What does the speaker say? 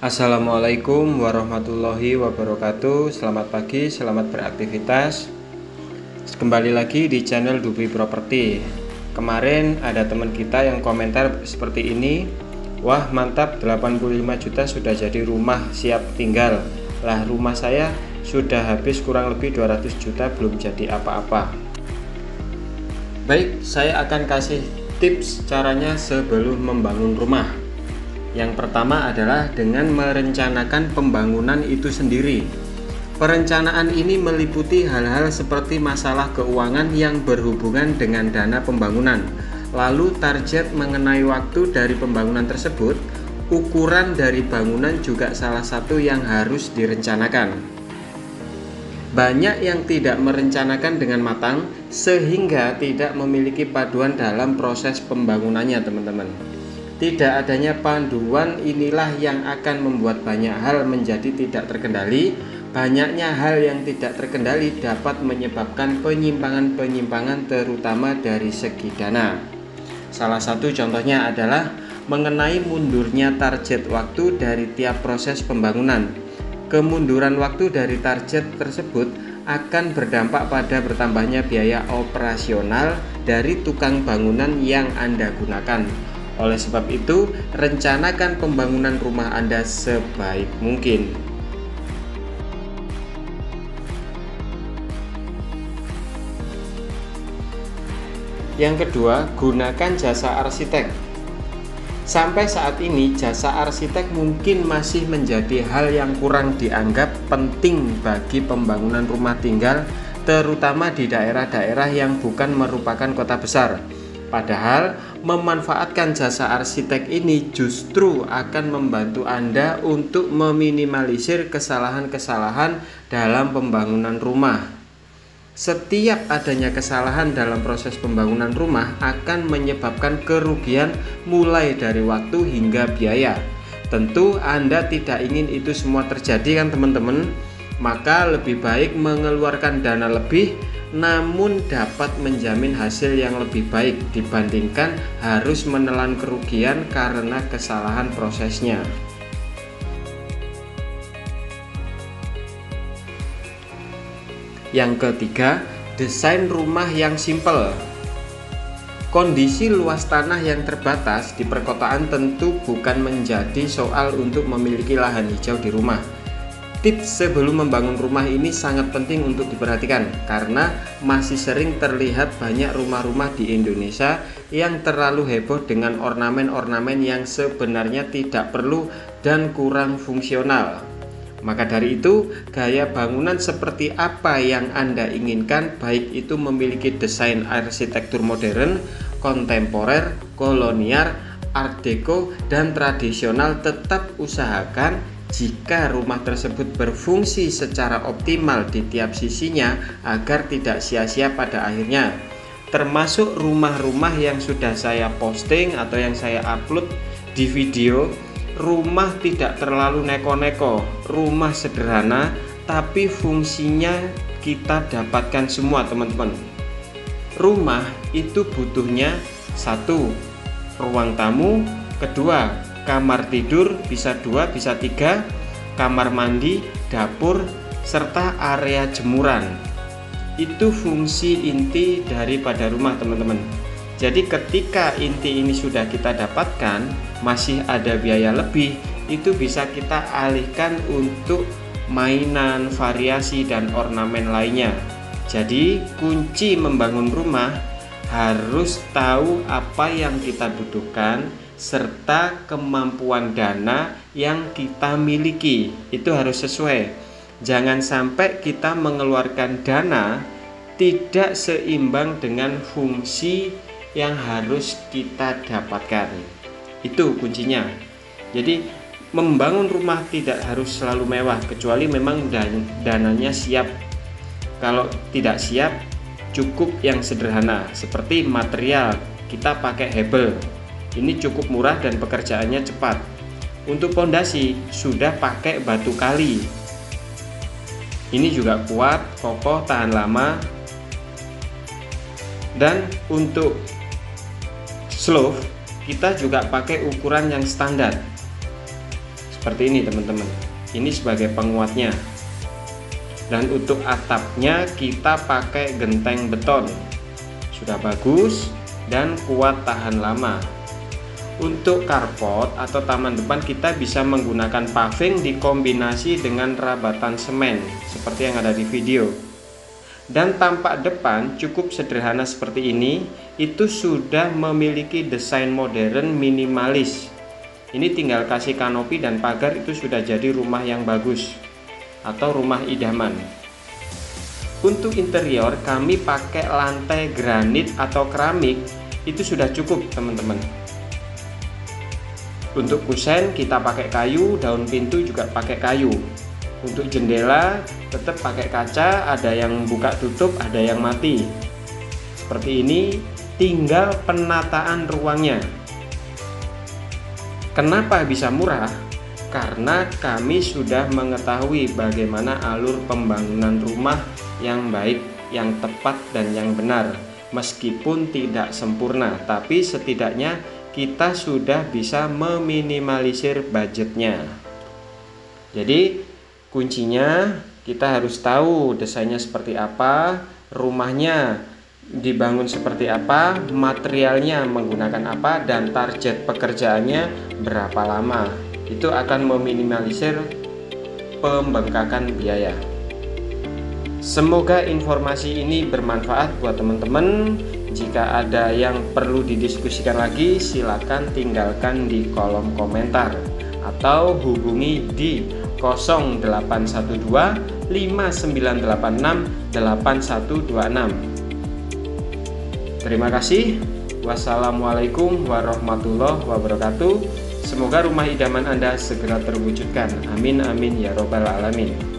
Assalamualaikum warahmatullahi wabarakatuh. Selamat pagi, selamat beraktivitas. Kembali lagi di channel Dubi Properti. Kemarin ada teman kita yang komentar seperti ini. Wah mantap, 85 juta sudah jadi rumah siap tinggal. Lah rumah saya sudah habis kurang lebih 200 juta belum jadi apa-apa. Baik, saya akan kasih tips caranya sebelum membangun rumah. Yang pertama adalah dengan merencanakan pembangunan itu sendiri. Perencanaan ini meliputi hal-hal seperti masalah keuangan yang berhubungan dengan dana pembangunan, lalu target mengenai waktu dari pembangunan tersebut. Ukuran dari bangunan juga salah satu yang harus direncanakan. Banyak yang tidak merencanakan dengan matang sehingga tidak memiliki paduan dalam proses pembangunannya, teman-teman. Tidak adanya panduan inilah yang akan membuat banyak hal menjadi tidak terkendali. Banyaknya hal yang tidak terkendali dapat menyebabkan penyimpangan-penyimpangan terutama dari segi dana. Salah satu contohnya adalah mengenai mundurnya target waktu dari tiap proses pembangunan. Kemunduran waktu dari target tersebut akan berdampak pada bertambahnya biaya operasional dari tukang bangunan yang Anda gunakan. Oleh sebab itu, rencanakan pembangunan rumah Anda sebaik mungkin. Yang kedua, gunakan jasa arsitek. Sampai saat ini, jasa arsitek mungkin masih menjadi hal yang kurang dianggap penting bagi pembangunan rumah tinggal, terutama di daerah-daerah yang bukan merupakan kota besar. Padahal memanfaatkan jasa arsitek ini justru akan membantu Anda untuk meminimalisir kesalahan-kesalahan dalam pembangunan rumah. Setiap adanya kesalahan dalam proses pembangunan rumah akan menyebabkan kerugian mulai dari waktu hingga biaya. Tentu Anda tidak ingin itu semua terjadi kan teman-teman? Maka lebih baik mengeluarkan dana lebih namun dapat menjamin hasil yang lebih baik dibandingkan harus menelan kerugian karena kesalahan prosesnya. Yang ketiga, desain rumah yang simpel. Kondisi luas tanah yang terbatas di perkotaan tentu bukan menjadi soal untuk memiliki lahan hijau di rumah. Tips sebelum membangun rumah ini sangat penting untuk diperhatikan karena masih sering terlihat banyak rumah-rumah di Indonesia yang terlalu heboh dengan ornamen-ornamen yang sebenarnya tidak perlu dan kurang fungsional. Maka dari itu, gaya bangunan seperti apa yang Anda inginkan, baik itu memiliki desain arsitektur modern, kontemporer, kolonial, art deco, dan tradisional, tetap usahakan jika rumah tersebut berfungsi secara optimal di tiap sisinya agar tidak sia-sia pada akhirnya. Termasuk rumah-rumah yang sudah saya posting atau yang saya upload di video. Rumah tidak terlalu neko-neko, rumah sederhana tapi fungsinya kita dapatkan semua, teman-teman. Rumah itu butuhnya satu, ruang tamu, kedua, kamar tidur, bisa 2, bisa 3, kamar mandi, dapur, serta area jemuran. Itu fungsi inti daripada rumah, teman-teman. Jadi ketika inti ini sudah kita dapatkan, masih ada biaya lebih, itu bisa kita alihkan untuk mainan, variasi, dan ornamen lainnya. Jadi kunci membangun rumah harus tahu apa yang kita butuhkan serta kemampuan dana yang kita miliki. Itu harus sesuai. Jangan sampai kita mengeluarkan dana tidak seimbang dengan fungsi yang harus kita dapatkan. Itu kuncinya. Jadi membangun rumah tidak harus selalu mewah kecuali memang dananya siap. Kalau tidak siap, cukup yang sederhana seperti material, kita pakai hebel. Ini cukup murah dan pekerjaannya cepat. Untuk pondasi sudah pakai batu kali. Ini juga kuat, kokoh, tahan lama. Dan untuk slope kita juga pakai ukuran yang standar. seperti ini teman-teman. Ini sebagai penguatnya. Dan untuk atapnya kita pakai genteng beton. Sudah bagus dan kuat tahan lama. Untuk carport atau taman depan kita bisa menggunakan paving dikombinasi dengan rabatan semen seperti yang ada di video. Dan tampak depan cukup sederhana seperti ini, itu sudah memiliki desain modern minimalis. Ini tinggal kasih kanopi dan pagar, itu sudah jadi rumah yang bagus atau rumah idaman. Untuk interior kami pakai lantai granit atau keramik, itu sudah cukup teman-teman. Untuk kusen kita pakai kayu, daun pintu juga pakai kayu. Untuk jendela tetap pakai kaca, ada yang buka tutup, ada yang mati. Seperti ini, tinggal penataan ruangnya. Kenapa bisa murah? Karena kami sudah mengetahui bagaimana alur pembangunan rumah yang baik, yang tepat, dan yang benar. Meskipun tidak sempurna, tapi setidaknya kita sudah bisa meminimalisir budgetnya. Jadi kuncinya kita harus tahu desainnya seperti apa, rumahnya dibangun seperti apa, materialnya menggunakan apa, dan target pekerjaannya berapa lama. Itu akan meminimalisir pembengkakan biaya. Semoga informasi ini bermanfaat buat teman-teman. Jika ada yang perlu didiskusikan lagi, silakan tinggalkan di kolom komentar atau hubungi di 0812 5986 8126. Terima kasih. Wassalamualaikum warahmatullahi wabarakatuh. Semoga rumah idaman Anda segera terwujudkan. Amin amin ya robbal alamin.